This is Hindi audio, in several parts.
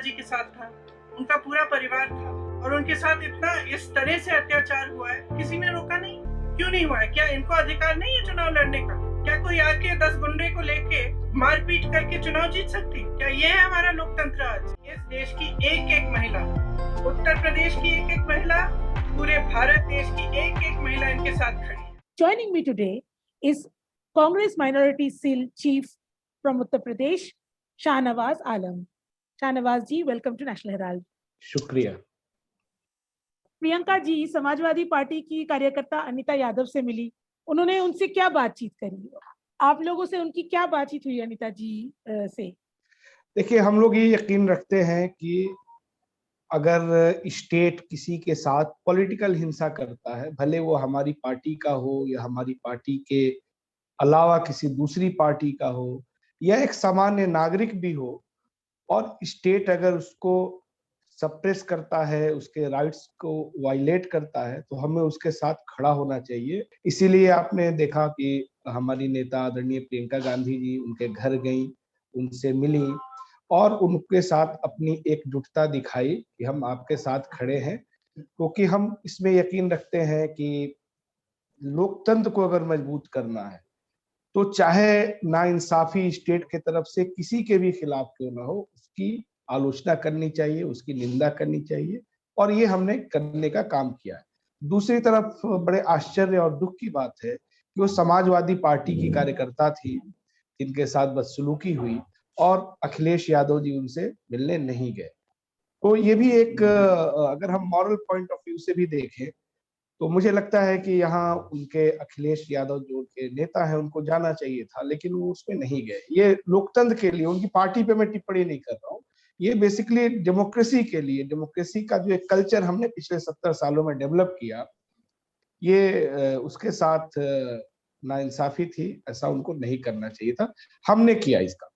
जी के साथ था, उनका पूरा परिवार था, और उनके साथ इतना इस तरह से अत्याचार हुआ है, किसी ने रोका नहीं। क्यों नहीं हुआ है? क्या इनको अधिकार नहीं है चुनाव लड़ने का? क्या कोई आके 10 गुंडे को लेके मारपीट करके चुनाव जीत सकती? क्या ये है हमारा लोकतंत्र? आज इस देश की एक एक महिला, उत्तर प्रदेश की एक एक महिला, पूरे भारत देश की एक एक महिला इनके साथ खड़ी है। Joining me today is Congress Minority Cell Chief from Uttar Pradesh, Shahnawaz Alam. Shahnawaz ji, welcome to National Herald. शुक्रिया। प्रियंका जी समाजवादी पार्टी की कार्यकर्ता अनीता यादव से मिली, उन्होंने उनसे क्या बातचीत करी? आप लोगों से उनकी क्या बातचीत हुई अनीता जी से? देखिए, हम लोग ये यकीन रखते हैं कि अगर स्टेट किसी के साथ पॉलिटिकल हिंसा करता है, भले वो हमारी पार्टी का हो या हमारी पार्टी के अलावा किसी दूसरी पार्टी का हो या एक सामान्य नागरिक भी हो, और स्टेट अगर उसको सप्रेस करता है, उसके राइट्स को वायलेट करता है, तो हमें उसके साथ खड़ा होना चाहिए। इसीलिए आपने देखा कि हमारी नेता आदरणीय प्रियंका गांधी जी उनके घर गईं, उनसे मिली और उनके साथ अपनी एकजुटता दिखाई कि हम आपके साथ खड़े हैं, क्योंकि हम इसमें यकीन रखते हैं कि लोकतंत्र को अगर मजबूत करना है तो चाहे नाइंसाफी स्टेट की तरफ से किसी के भी खिलाफ क्यों ना हो, उसकी आलोचना करनी चाहिए, उसकी निंदा करनी चाहिए, और ये हमने करने का काम किया है। दूसरी तरफ बड़े आश्चर्य और दुख की बात है कि वो समाजवादी पार्टी की कार्यकर्ता थी जिनके साथ बदसलूकी हुई और अखिलेश यादव जी उनसे मिलने नहीं गए। तो ये भी एक अगर हम मॉरल पॉइंट ऑफ व्यू से भी देखें तो मुझे लगता है कि यहाँ उनके अखिलेश यादव जो उनके नेता हैं उनको जाना चाहिए था, लेकिन वो उसमें नहीं गए। ये लोकतंत्र के लिए, उनकी पार्टी पे मैं टिप्पणी नहीं कर रहा हूँ, ये बेसिकली डेमोक्रेसी के लिए, डेमोक्रेसी का जो एक कल्चर हमने पिछले 70 सालों में डेवलप किया, ये उसके साथ नाइंसाफी थी, ऐसा उनको नहीं करना चाहिए था, हमने किया इसका।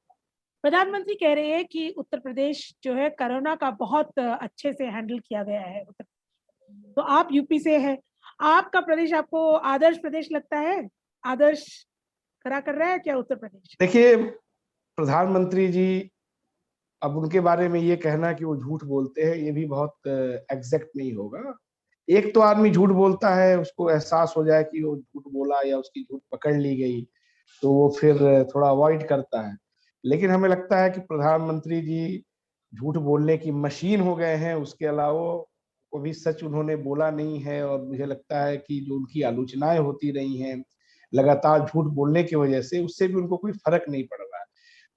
प्रधानमंत्री कह रहे हैं कि उत्तर प्रदेश जो है कोरोना का बहुत अच्छे से हैंडल किया गया है। तो आप यूपी से हैं, आपका प्रदेश आपको आदर्श प्रदेश लगता है? आदर्श खड़ा कर रहा है क्या उत्तर प्रदेश? देखिए, प्रधानमंत्री जी, अब उनके बारे में ये कहना कि वो झूठ बोलते हैं, ये भी बहुत एग्जैक्ट नहीं होगा। एक तो आदमी झूठ बोलता है, उसको एहसास हो जाए कि वो झूठ बोला या उसकी झूठ पकड़ ली गई, तो वो फिर थोड़ा अवॉइड करता है। लेकिन हमें लगता है कि प्रधानमंत्री जी झूठ बोलने की मशीन हो गए हैं, उसके अलावा कभी सच उन्होंने बोला नहीं है, और मुझे लगता है कि जो उनकी आलोचनाएं होती रही हैं लगातार झूठ बोलने की वजह से, उससे भी उनको कोई फर्क नहीं पड़ रहा है।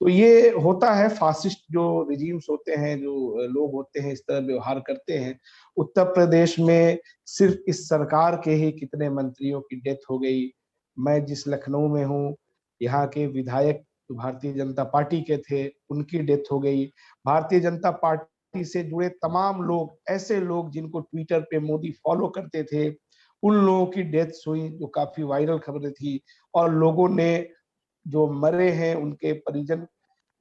तो ये होता है, फासिस्ट जो रिजीम्स होते हैं, जो लोग होते हैं, इस तरह व्यवहार करते हैं। उत्तर प्रदेश में सिर्फ इस सरकार के ही कितने मंत्रियों की डेथ हो गई। मैं जिस लखनऊ में हूँ, यहाँ के विधायक जो भारतीय जनता पार्टी के थे, उनकी डेथ हो गई। भारतीय जनता पार्टी से जुड़े तमाम लोग, ऐसे लोग जिनको ट्विटर पे मोदी फॉलो करते थे, उन लोगों की डेथ्स हुई, जो काफी वायरल खबरें थी, और लोगों ने जो मरे हैं उनके परिजन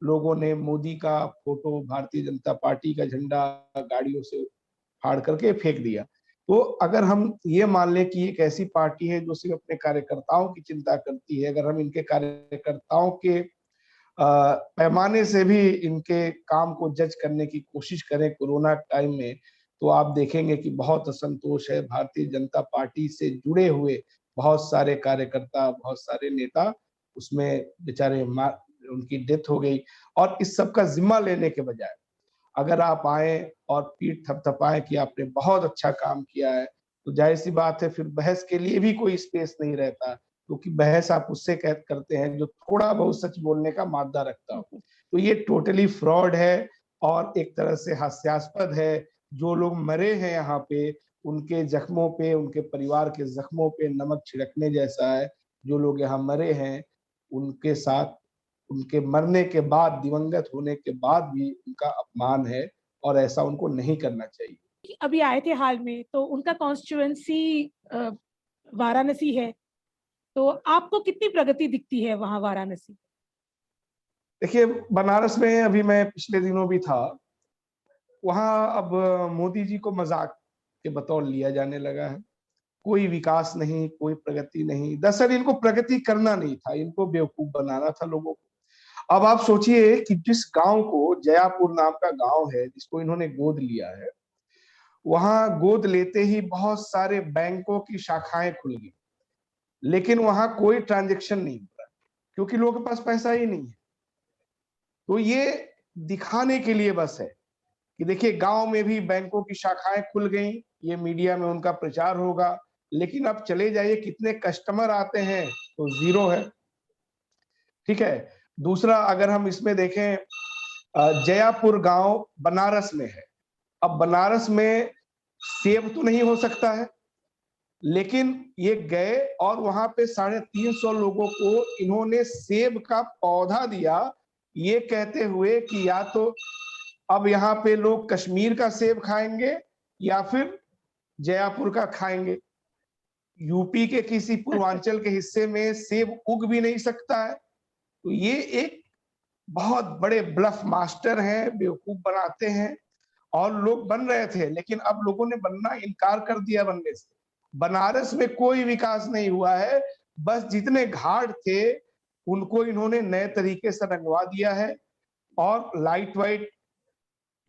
लोगों ने मोदी का फोटो, भारतीय जनता पार्टी का झंडा गाड़ियों से फाड़ करके फेंक दिया। तो अगर हम ये मान लें कि एक ऐसी पार्टी है जो सिर्फ अपने कार्यकर्ताओं की चिंता करती है, अगर हम इनके कार्यकर्ताओं के पैमाने से भी इनके काम को जज करने की कोशिश करें कोरोना टाइम में, तो आप देखेंगे कि बहुत असंतोष है। भारतीय जनता पार्टी से जुड़े हुए बहुत सारे कार्यकर्ता, बहुत सारे नेता उसमें बेचारे उनकी डेथ हो गई, और इस सब का जिम्मा लेने के बजाय अगर आप आए और पीठ थपथपाएं कि आपने बहुत अच्छा काम किया है, तो जाहिर सी बात है फिर बहस के लिए भी कोई स्पेस नहीं रहता, क्योंकि बहस आप उससे करते हैं जो थोड़ा बहुत सच बोलने का मादा रखता हो। तो ये टोटली फ्रॉड है और एक तरह से हास्यास्पद है। जो लोग मरे हैं यहाँ पे, उनके जख्मों पे, उनके परिवार के जख्मों पे नमक छिड़कने जैसा है। जो लोग यहाँ मरे हैं उनके साथ, उनके मरने के बाद, दिवंगत होने के बाद भी उनका अपमान है, और ऐसा उनको नहीं करना चाहिए। अभी आए थे हाल में, तो उनका कॉन्स्टिट्यूएंसी वाराणसी है, तो आपको कितनी प्रगति दिखती है वहां वाराणसी? देखिए, बनारस में अभी मैं पिछले दिनों भी था, वहां अब मोदी जी को मजाक के बतौर लिया जाने लगा है। कोई विकास नहीं, कोई प्रगति नहीं। दरअसल इनको प्रगति करना नहीं था, इनको बेवकूफ बनाना था लोगों को। अब आप सोचिए कि जिस गांव को, जयापुर नाम का गांव है जिसको इन्होंने गोद लिया है, वहां गोद लेते ही बहुत सारे बैंकों की शाखाएं खुल गई, लेकिन वहां कोई ट्रांजैक्शन नहीं हो रहा क्योंकि लोगों के पास पैसा ही नहीं है। तो ये दिखाने के लिए बस है कि देखिए गांव में भी बैंकों की शाखाएं खुल गई, ये मीडिया में उनका प्रचार होगा, लेकिन अब चले जाइए कितने कस्टमर आते हैं तो जीरो है। ठीक है। दूसरा, अगर हम इसमें देखें, जयापुर गांव बनारस में है। अब बनारस में सेब तो नहीं हो सकता है, लेकिन ये गए और वहां पे 350 लोगों को इन्होंने सेब का पौधा दिया, ये कहते हुए कि या तो अब यहाँ पे लोग कश्मीर का सेब खाएंगे या फिर जयापुर का खाएंगे। यूपी के किसी पूर्वांचल के हिस्से में सेब उग भी नहीं सकता है। तो ये एक बहुत बड़े ब्लफ मास्टर हैं, बेवकूफ बनाते हैं, और लोग बन रहे थे, लेकिन अब लोगों ने बनना इनकार कर दिया बनने से। बनारस में कोई विकास नहीं हुआ है, बस जितने घाट थे उनको इन्होंने नए तरीके से रंगवा दिया है, और लाइट वाइट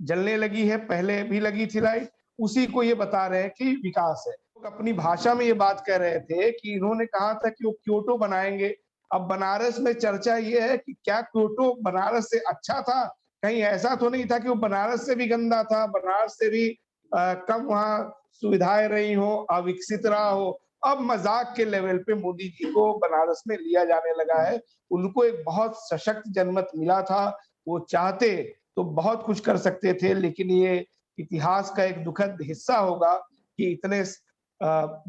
जलने लगी है, पहले भी लगी थी लाइट, उसी को ये बता रहे हैं कि विकास है। लोग अपनी भाषा में ये बात कह रहे थे कि इन्होंने कहा था कि वो क्योटो बनाएंगे। अब बनारस में चर्चा ये है कि क्या क्योटो बनारस से अच्छा था? कहीं ऐसा तो नहीं था कि वो बनारस से भी गंदा था, बनारस से भी कम वहां सुविधाएं रही हो, अविकसित रहा हो। अब मजाक के लेवल पे मोदी जी को बनारस में लिया जाने लगा है। उनको एक बहुत सशक्त जनमत मिला था, वो चाहते तो बहुत कुछ कर सकते थे, लेकिन ये इतिहास का एक दुखद हिस्सा होगा कि इतने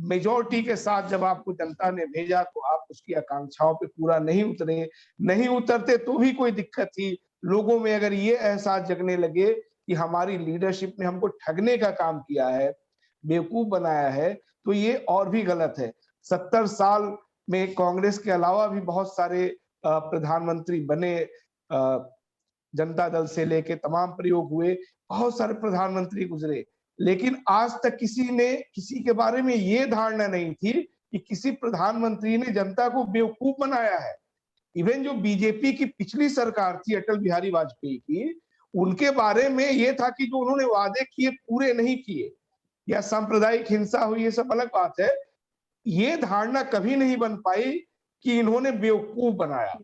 मेजोरिटी के साथ जब आपको जनता ने भेजा तो आप उसकी आकांक्षाओं पे पूरा नहीं उतरे। नहीं उतरते तो भी कोई दिक्कत थी। लोगों में अगर ये एहसास जगने लगे कि हमारी लीडरशिप ने हमको ठगने का काम किया है, बेवकूफ बनाया है, तो ये और भी गलत है। 70 साल में कांग्रेस के अलावा भी बहुत सारे प्रधानमंत्री बने, जनता दल से लेके तमाम प्रयोग हुए, बहुत सारे प्रधानमंत्री गुजरे, लेकिन आज तक किसी ने किसी के बारे में ये धारणा नहीं थी कि किसी प्रधानमंत्री ने जनता को बेवकूफ बनाया है। इवन जो बीजेपी की पिछली सरकार थी अटल बिहारी वाजपेयी की, उनके बारे में ये था कि जो उन्होंने वादे किए पूरे नहीं किए, या सांप्रदायिक हिंसा हुई, ये सब अलग बात है। ये धारणा कभी नहीं बन पाई कि इन्होंने बेवकूफ बनाया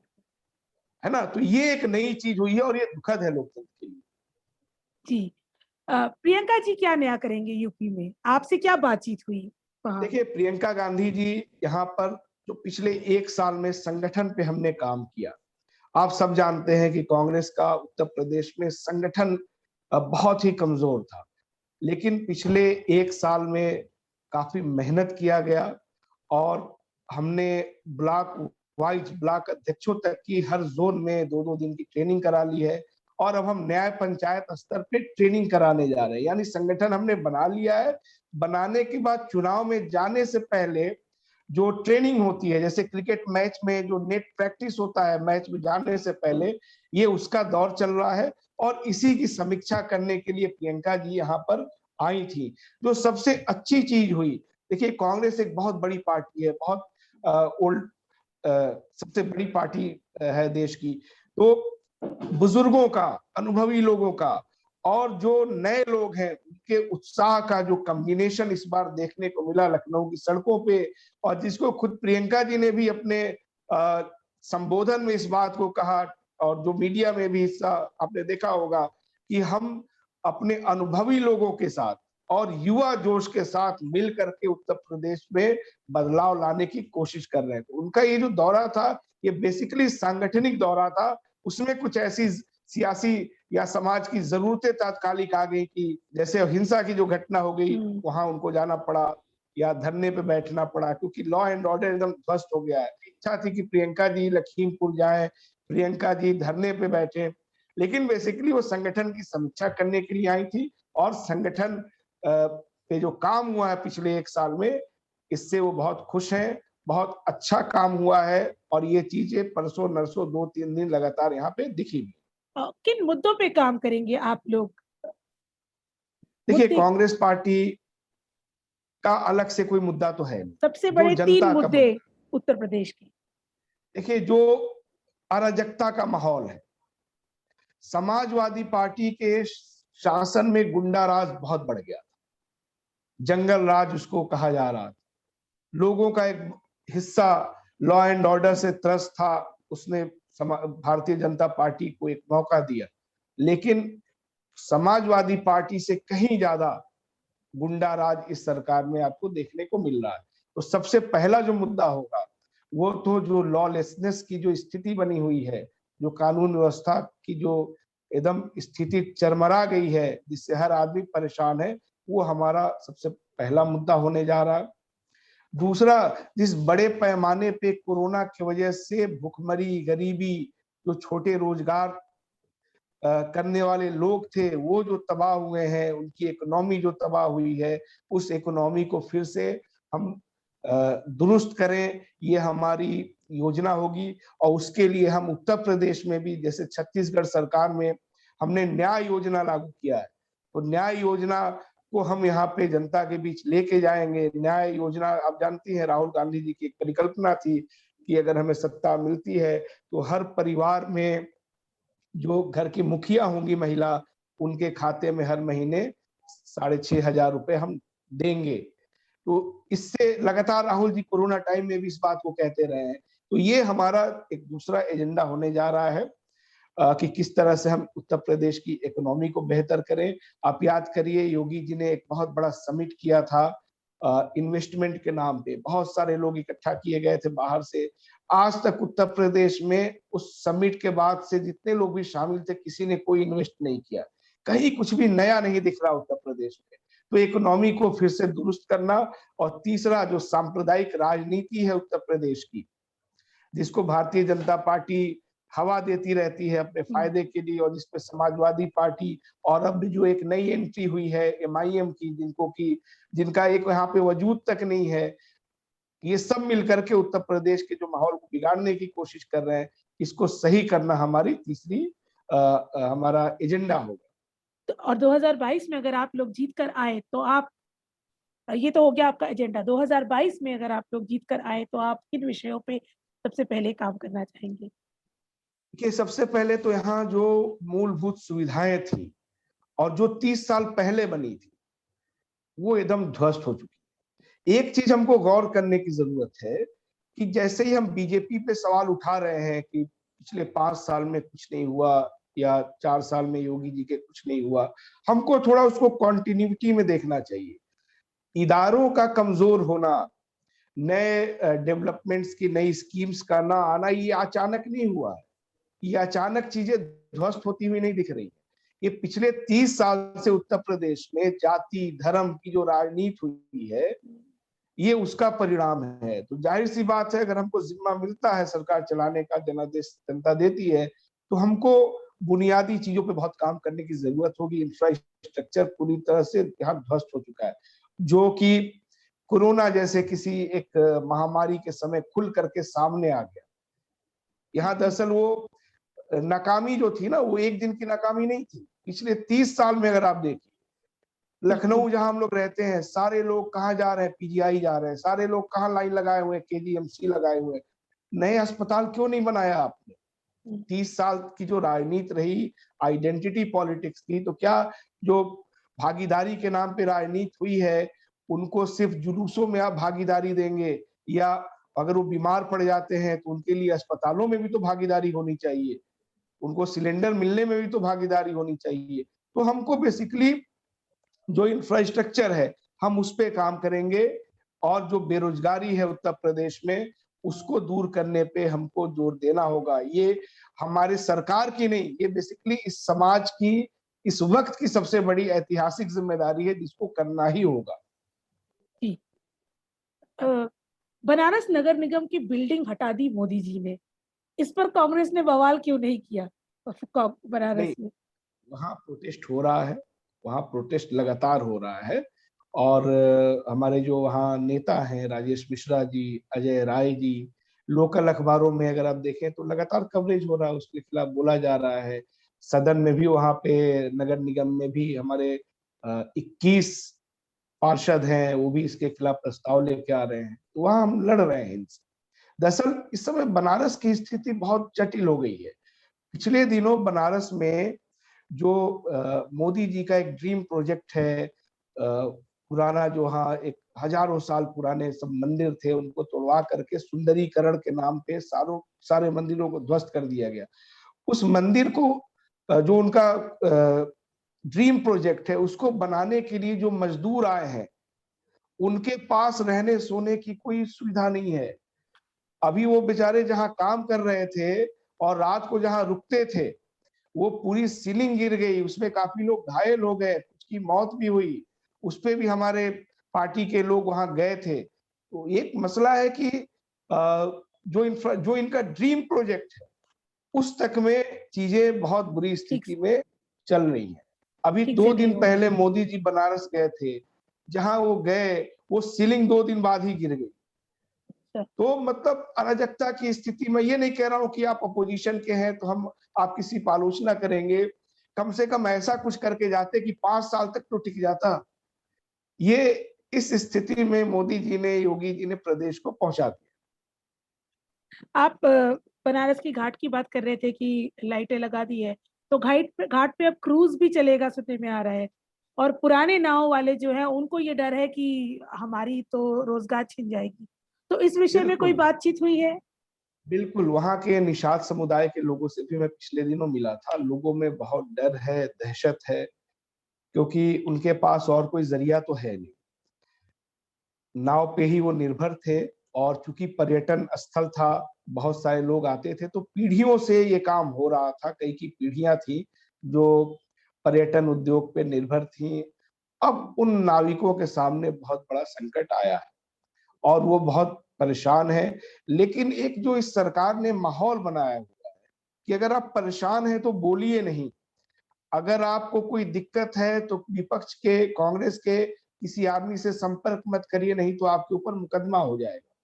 है ना। तो ये एक नई चीज हुई है और ये दुखद है लोकतंत्र के लिए। जी, प्रियंका जी क्या नया करेंगे यूपी में? आपसे क्या बातचीत हुई वहां? देखिए, प्रियंका गांधी जी यहाँ पर जो पिछले 1 साल में संगठन पे हमने काम किया, आप सब जानते हैं कि कांग्रेस का उत्तर प्रदेश में संगठन बहुत ही कमजोर था, लेकिन पिछले 1 साल में काफी मेहनत किया गया और हमने ब्लॉक वाइज ब्लॉक अध्यक्षों तक की हर जोन में 2-2 दिन की ट्रेनिंग करा ली है, और अब हम न्याय पंचायत स्तर पे ट्रेनिंग कराने जा रहे हैं। यानी संगठन हमने बना लिया है। बनाने के बाद चुनाव में जाने से पहले जो ट्रेनिंग होती है, जैसे क्रिकेट मैच में जो नेट प्रैक्टिस होता है मैच में जाने से पहले, ये उसका दौर चल रहा है, और इसी की समीक्षा करने के लिए प्रियंका जी यहाँ पर आई थी। जो सबसे अच्छी चीज हुई, देखिए कांग्रेस एक बहुत बड़ी पार्टी है, बहुत ओल्ड सबसे बड़ी पार्टी है देश की। तो बुजुर्गों का, अनुभवी लोगों का, और जो नए लोग हैं उनके उत्साह का जो कॉम्बिनेशन इस बार देखने को मिला लखनऊ की सड़कों पे, और जिसको खुद प्रियंका जी ने भी अपने संबोधन में इस बात को कहा, और जो मीडिया में भी हिस्सा आपने देखा होगा कि हम अपने अनुभवी लोगों के साथ और युवा जोश के साथ मिल करके उत्तर प्रदेश में बदलाव लाने की कोशिश कर रहे थे। उनका ये जो दौरा था, ये बेसिकली सांगठनिक दौरा था। उसमें कुछ ऐसी सियासी या समाज की जरूरतें तात्कालिक आ गई कि जैसे हिंसा की जो घटना हो गई, वहां उनको जाना पड़ा या धरने पे बैठना पड़ा, क्योंकि लॉ एंड ऑर्डर एकदम ध्वस्त हो गया है। इच्छा थी कि प्रियंका जी लखीमपुर जाएं, प्रियंका जी धरने पे बैठे, लेकिन बेसिकली वो संगठन की समीक्षा करने के लिए आई थी, और संगठन पे जो काम हुआ है पिछले 1 साल में, इससे वो बहुत खुश हैं। बहुत अच्छा काम हुआ है, और ये चीजें परसों नरसों 2-3 दिन लगातार यहाँ पे दिखी भी। किन मुद्दों पे काम करेंगे आप लोग? देखिए, कांग्रेस पार्टी का अलग से कोई मुद्दा तो है नहीं। सबसे बड़े 3 मुद्दे उत्तर प्रदेश के। देखिए, जो अराजकता का माहौल है। समाजवादी पार्टी के शासन में गुंडा राज बहुत बढ़ गया था, जंगल राज उसको कहा जा रहा था। लोगों का एक हिस्सा लॉ एंड ऑर्डर से त्रस्त था, उसने भारतीय जनता पार्टी को एक मौका दिया, लेकिन समाजवादी पार्टी से कहीं ज्यादा गुंडा राज इस सरकार में आपको देखने को मिल रहा है। तो सबसे पहला जो मुद्दा होगा वो तो जो लॉलेसनेस की जो स्थिति बनी हुई है, जो कानून व्यवस्था की जो एकदम स्थिति चरमरा गई है, जिससे हर आदमी परेशान है, वो हमारा सबसे पहला मुद्दा होने जा रहा है। दूसरा, जिस बड़े पैमाने पे कोरोना की वजह से भुखमरी, गरीबी, जो छोटे रोजगार करने वाले लोग थे वो जो तबाह हुए हैं, उनकी इकोनॉमी जो तबाह हुई है, उस इकोनॉमी को फिर से हम दुरुस्त करें, ये हमारी योजना होगी। और उसके लिए हम उत्तर प्रदेश में भी, जैसे छत्तीसगढ़ सरकार में हमने न्याय योजना लागू किया है, तो न्याय योजना को हम यहाँ पे जनता के बीच लेके जाएंगे। न्याय योजना आप जानती हैं, राहुल गांधी जी की एक परिकल्पना थी कि अगर हमें सत्ता मिलती है तो हर परिवार में जो घर की मुखिया होंगी महिला, उनके खाते में हर महीने 6,500 रुपए हम देंगे। तो इससे लगातार राहुल जी कोरोना टाइम में भी इस बात को कहते रहे हैं। तो ये हमारा एक दूसरा एजेंडा होने जा रहा है कि किस तरह से हम उत्तर प्रदेश की इकोनॉमी को बेहतर करें। आप याद करिए, योगी जी ने एक बहुत बड़ा समिट किया था इन्वेस्टमेंट के नाम पे, बहुत सारे लोग इकट्ठा किए गए थे बाहर से। आज तक उत्तर प्रदेश में उस समिट के बाद से जितने लोग भी शामिल थे, किसी ने कोई इन्वेस्ट नहीं किया, कहीं कुछ भी नया नहीं दिख रहा उत्तर प्रदेश में। तो इकोनॉमी को फिर से दुरुस्त करना। और तीसरा, जो सांप्रदायिक राजनीति है उत्तर प्रदेश की, जिसको भारतीय जनता पार्टी हवा देती रहती है अपने फायदे के लिए, और जिसपे समाजवादी पार्टी और अब जो एक नई एंट्री हुई है MIM की, जिनका एक यहाँ पे वजूद तक नहीं है, ये सब मिलकर के उत्तर प्रदेश के जो माहौल को बिगाड़ने की कोशिश कर रहे हैं, इसको सही करना हमारी तीसरी हमारा एजेंडा होगा। तो और 2022 में अगर आप लोग जीत कर आए तो आप, ये तो हो गया आपका एजेंडा, 2022 में अगर आप लोग जीत कर आए तो आप किन विषयों पे सबसे पहले काम करना चाहेंगे? कि सबसे पहले तो यहाँ जो मूलभूत सुविधाएं थी और जो 30 साल पहले बनी थी, वो एकदम ध्वस्त हो चुकी। एक चीज हमको गौर करने की जरूरत है कि जैसे ही हम बीजेपी पे सवाल उठा रहे हैं कि पिछले 5 साल में कुछ नहीं हुआ या 4 साल में योगी जी के कुछ नहीं हुआ, हमको थोड़ा उसको कॉन्टिन्यूटी में देखना चाहिए। इदारों का कमजोर होना, नए डेवलपमेंट्स की नई स्कीम्स का ना आना, ये अचानक नहीं हुआ है। ये अचानक चीजें ध्वस्त होती हुई नहीं दिख रही। ये पिछले 30 साल से उत्तर प्रदेश में जाति धर्म की जो राजनीति हुई है, ये उसका परिणाम है। तो जाहिर सी बात है, अगर हमको जिम्मा मिलता है सरकार चलाने का, जनादेश जनता देती है, तो हमको बुनियादी चीजों पे बहुत काम करने की जरूरत होगी। इंफ्रास्ट्रक्चर पूरी तरह से यहाँ ध्वस्त हो चुका है, जो कि कोरोना जैसे किसी एक महामारी के समय खुल करके सामने आ गया। यहाँ दरअसल वो नाकामी जो थी ना, वो एक दिन की नाकामी नहीं थी। पिछले 30 साल में अगर आप देखिए, लखनऊ जहां हम लोग रहते हैं, सारे लोग कहाँ जा रहे हैं? PGI जा रहे हैं। सारे लोग कहाँ लाइन लगाए हुए हैं? KGMC लगाए हुए हैं। नए अस्पताल क्यों नहीं बनाया आपने? 30 साल की जो राजनीति रही, आइडेंटिटी पॉलिटिक्स थी, तो क्या जो भागीदारी के नाम पे राजनीति हुई है, उनको सिर्फ जुलूसों में आप भागीदारी देंगे, या अगर वो बीमार पड़ जाते हैं तो उनके लिए अस्पतालों में भी तो भागीदारी होनी चाहिए, उनको सिलेंडर मिलने में भी तो भागीदारी होनी चाहिए। तो हमको बेसिकली जो इंफ्रास्ट्रक्चर है, हम उस पे काम करेंगे, और जो बेरोजगारी है उत्तर प्रदेश में, उसको दूर करने पे हमको जोर देना होगा। ये हमारे सरकार की नहीं, ये बेसिकली इस समाज की, इस वक्त की सबसे बड़ी ऐतिहासिक जिम्मेदारी है, जिसको करना ही होगा। बनारस नगर निगम की बिल्डिंग हटा दी मोदी जी ने, इस पर कांग्रेस ने बवाल क्यों नहीं किया बनारस में? वहाँ प्रोटेस्ट हो रहा है, वहाँ प्रोटेस्ट लगातार हो रहा है, और हमारे जो वहाँ नेता हैं, राजेश मिश्रा जी, अजय राय जी, लोकल अखबारों में अगर आप देखें तो लगातार कवरेज हो रहा है, उसके खिलाफ बोला जा रहा है। सदन में भी, वहाँ पे नगर निगम में भी हमारे 21 पार्षद हैं, वो भी इसके खिलाफ प्रस्ताव लेके आ रहे हैं। तो वहाँ हम लड़ रहे हैं इनसे। दरअसल इस समय बनारस की स्थिति बहुत जटिल हो गई है। पिछले दिनों बनारस में जो मोदी जी का एक ड्रीम प्रोजेक्ट है, पुराना जो हाँ एक हजारों साल पुराने सब मंदिर थे उनको तोड़वा करके सुंदरीकरण के नाम पे सारे मंदिरों को ध्वस्त कर दिया गया। उस मंदिर को जो उनका ड्रीम प्रोजेक्ट है उसको बनाने के लिए जो मजदूर आए हैं उनके पास रहने सोने की कोई सुविधा नहीं है। अभी वो बेचारे जहाँ काम कर रहे थे और रात को जहाँ रुकते थे वो पूरी सीलिंग गिर गई, उसमें काफी लोग घायल हो गए, कुछ की मौत भी हुई। उस पे भी हमारे पार्टी के लोग वहां गए थे। तो एक मसला है कि जो इनका ड्रीम प्रोजेक्ट है उस तक में चीजें बहुत बुरी ठीक स्थिति में चल रही हैं। अभी ठीक 2 से दिन नहीं हो पहले मोदी जी बनारस गए थे, जहां वो गए वो सीलिंग 2 दिन बाद ही गिर गई। अच्छा। तो मतलब अराजकता की स्थिति, मैं ये नहीं कह रहा हूं कि आप अपोजिशन के हैं तो हम आपकी सिर्फ आलोचना करेंगे, कम से कम ऐसा कुछ करके जाते कि 5 साल तक तो टिक जाता। ये इस स्थिति में मोदी जी ने, योगी जी ने प्रदेश को पहुंचा दिया। आप बनारस की घाट की बात कर रहे थे कि लाइटें लगा दी है, तो घाट पे अब क्रूज भी चलेगा सुनने में आ रहा है, और पुराने नाव वाले जो है उनको ये डर है कि हमारी तो रोजगार छिन जाएगी। तो इस विषय में कोई बिल्कुल, बातचीत हुई है? बिल्कुल, वहाँ के निषाद समुदाय के लोगों से भी मैं पिछले दिनों मिला था। लोगों में बहुत डर है, दहशत है, क्योंकि उनके पास और कोई ज़रिया तो है नहीं। नाव पे ही वो निर्भर थे और चूंकि पर्यटन स्थल था, बहुत सारे लोग आते थे, तो पीढ़ियों से ये काम हो रहा था। कई की पीढ़ियां थी जो पर्यटन उद्योग पे निर्भर थी। अब उन नाविकों के सामने बहुत बड़ा संकट आया है और वो बहुत परेशान है। लेकिन एक जो इस सरकार ने माहौल बनाया हुआ है कि अगर आप परेशान हैं तो बोलिए नहीं, अगर आपको कोई दिक्कत है तो विपक्ष के, कांग्रेस के किसी आदमी से संपर्क मत करिए, नहीं तो आपके ऊपर मुकदमा हो जाएगा,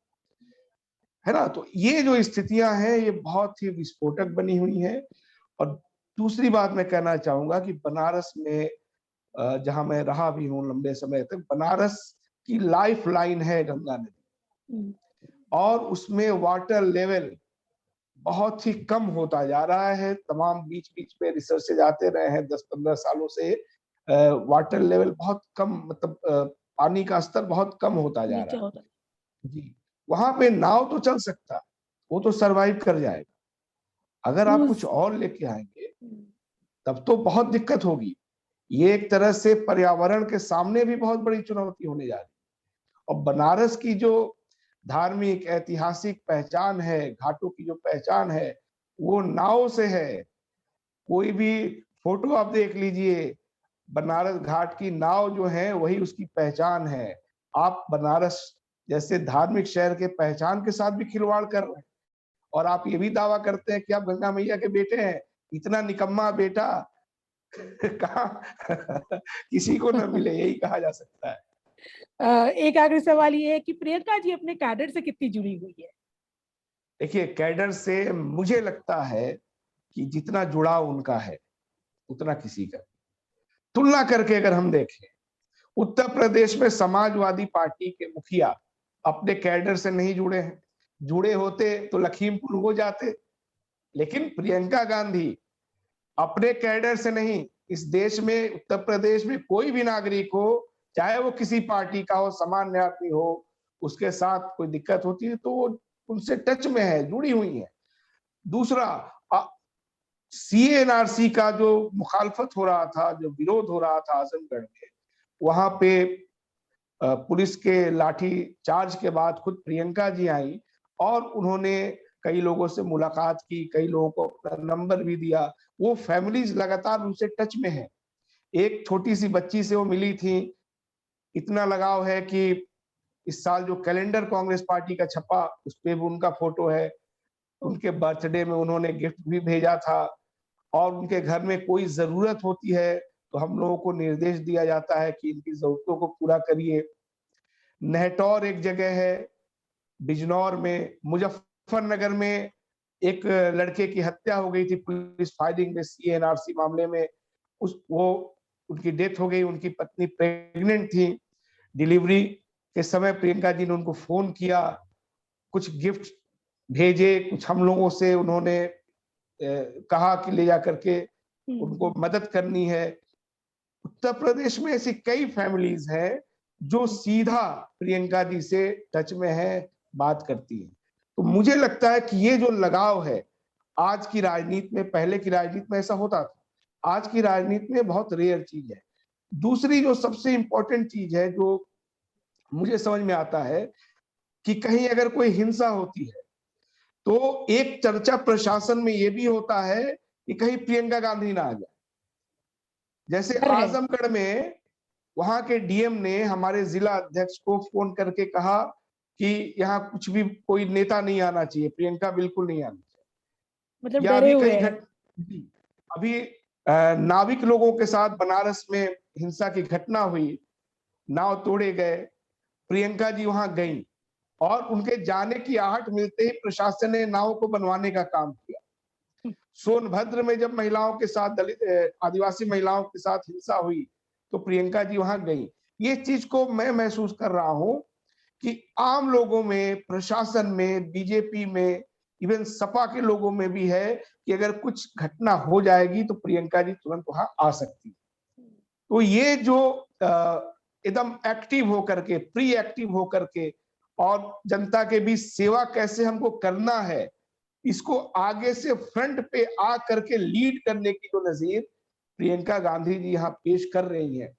है ना? तो ये जो स्थितियां हैं ये बहुत ही विस्फोटक बनी हुई हैं। और दूसरी बात मैं कहना चाहूंगा कि बनारस में जहां मैं रहा भी हूं लंबे समय तक, बनारस की लाइफ लाइन है गंगा नदी, हम्म, और उसमें वाटर लेवल बहुत ही कम होता जा रहा है। तमाम बीच-बीच में रिसर्चेज आते रहे हैं 10-15 सालों से, वाटर लेवल बहुत कम, मतलब पानी का स्तर बहुत कम होता जा रहा नीचे है। होता। जी, वहाँ पे नाव तो चल सकता है, वो तो सर्वाइव कर जाएगा। अगर आप क्रूज। कुछ और लेके आएँगे, तब तो बहुत दिक्कत होगी। ये एक तरह से पर्यावरण के सामने भी बहुत बड़ी चुनौती होने जा रही है। और बनारस की जो धार्मिक, ऐतिहासिक पहचान है, घाटों की जो पहचान है, वो नाव से है। कोई भी फोटो आप देख लीजिए, बनारस घाट की नाव जो है वही उसकी पहचान है। आप बनारस जैसे धार्मिक शहर के पहचान के साथ भी खिलवाड़ कर रहे हैं और आप ये भी दावा करते हैं कि आप गंगा मैया के बेटे हैं। इतना निकम्मा बेटा कहाँ किसी को न मिले, यही कहा जा सकता है। एक आखिरी सवाल ये है कि प्रियंका जी अपने कैडर से कितनी जुड़ी हुई है? देखिए, कैडर से मुझे लगता है कि जितना जुड़ाव उनका है उतना किसी का। तुलना करके अगर हम देखें, उत्तर प्रदेश में समाजवादी पार्टी के मुखिया अपने कैडर से नहीं जुड़े हैं। जुड़े होते तो लखीमपुर हो जाते। लेकिन प्रियंका गांधी अपने कैडर से नहीं, इस देश में उत्तर प्रदेश में कोई भी नागरिक हो, चाहे वो किसी पार्टी का हो, सामान्य आदमी हो, उसके साथ कोई दिक्कत होती है तो वो उनसे टच में है, जुड़ी हुई है। दूसरा, सीएनआरसी का जो मुखालफत हो रहा था, जो विरोध हो रहा था आजमगढ़ में, वहां पे पुलिस के लाठी चार्ज के बाद खुद प्रियंका जी आई और उन्होंने कई लोगों से मुलाकात की, कई लोगों को अपना नंबर भी दिया। वो फैमिलीज लगातार उनसे टच में है। एक छोटी सी बच्ची से वो मिली थी। इतना लगाव है कि इस साल जो कैलेंडर कांग्रेस पार्टी का छपा उस पे भी उनका फोटो है। उनके बर्थडे में उन्होंने गिफ्ट भी भेजा था। और उनके घर में कोई जरूरत होती है तो हम लोगों को निर्देश दिया जाता है कि इनकी जरूरतों को पूरा करिए। नेहटौर एक जगह है, बिजनौर में, मुजफ्फरनगर में एक लड़के की हत्या हो गई थी पुलिस फायरिंग में सीएनआरसी मामले में। उनकी डेथ हो गई, उनकी पत्नी प्रेग्नेंट थी। डिलीवरी के समय प्रियंका जी ने उनको फोन किया, कुछ गिफ्ट भेजे, कुछ हम लोगों से उन्होंने कहा कि ले जा करके उनको मदद करनी है। उत्तर प्रदेश में ऐसी कई फैमिलीज हैं जो सीधा प्रियंका जी से टच में है, बात करती है। तो मुझे लगता है कि ये जो लगाव है आज की राजनीति में, पहले की राजनीति में ऐसा होता था, आज की राजनीति में बहुत रेयर चीज है। दूसरी जो सबसे इंपॉर्टेंट चीज है जो मुझे समझ में आता है कि कहीं अगर कोई हिंसा होती है तो एक चर्चा प्रशासन में ये भी होता है कि कहीं प्रियंका गांधी ना आ जाए। जैसे आजमगढ़ में वहां के डीएम ने हमारे जिला अध्यक्ष को फोन करके कहा कि यहाँ कुछ भी कोई नेता नहीं आना चाहिए, प्रियंका बिल्कुल नहीं आनी चाहिए। मतलब या डरे अभी हुए कई हैं। अभी नाविक लोगों के साथ बनारस में हिंसा की घटना हुई, नाव तोड़े गए, प्रियंका जी वहां गई और उनके जाने की आहट मिलते ही प्रशासन ने नाव को बनवाने का काम किया। सोनभद्र में जब महिलाओं के साथ, दलित आदिवासी महिलाओं के साथ हिंसा हुई तो प्रियंका जी वहां गई। ये चीज को मैं महसूस कर रहा हूं कि आम लोगों में, प्रशासन में, बीजेपी में, इवन सपा के लोगों में भी है कि अगर कुछ घटना हो जाएगी तो प्रियंका जी तुरंत वहां आ सकती है। तो ये जो एकदम एक्टिव होकर के, प्री एक्टिव होकर के और जनता के बीच सेवा कैसे हमको करना है, इसको आगे से फ्रंट पे आ करके लीड करने की जो नजीर प्रियंका गांधी जी यहाँ पेश कर रही हैं,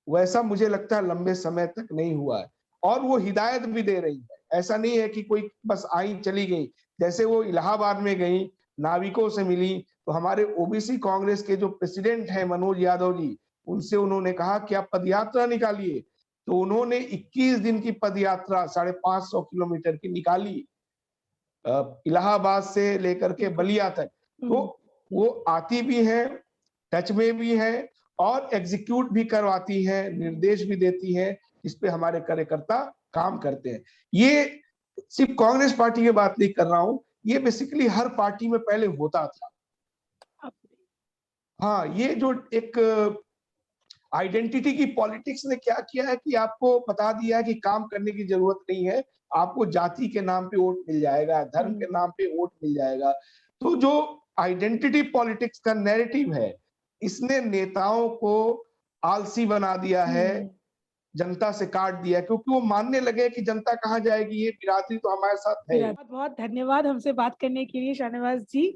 वैसा मुझे लगता है लंबे समय तक नहीं हुआ है। और वो हिदायत भी दे रही है, ऐसा नहीं है कि कोई बस आई चली गई। जैसे वो इलाहाबाद में गई, नाविकों से मिली, तो हमारे ओबीसी कांग्रेस के जो प्रेसिडेंट हैं मनोज यादव जी, उनसे उन्होंने कहा कि आप पदयात्रा निकालिए। तो उन्होंने 21 दिन की पदयात्रा 550 किलोमीटर की निकाली, इलाहाबाद से लेकर के बलिया तक। तो वो आती भी है, टच में भी है और एग्जीक्यूट भी करवाती है, निर्देश भी देती है, इस पे हमारे कार्यकर्ता काम करते हैं। ये सिर्फ कांग्रेस पार्टी की बात नहीं कर रहा हूं, ये बेसिकली हर पार्टी में पहले होता था। हाँ, ये जो एक आइडेंटिटी की पॉलिटिक्स ने क्या किया है कि आपको बता दिया है कि काम करने की जरूरत नहीं है, आपको जाति के नाम पे वोट मिल जाएगा, धर्म के नाम पे वोट मिल जाएगा। तो जो आइडेंटिटी पॉलिटिक्स का नैरेटिव है, इसने नेताओं को आलसी बना दिया है, जनता से काट दिया, क्योंकि वो मानने लगे कि जनता कहाँ जाएगी, ये बिरादरी तो हमारे साथ है। बहुत बहुत धन्यवाद हमसे बात करने के लिए शाहनवाज जी।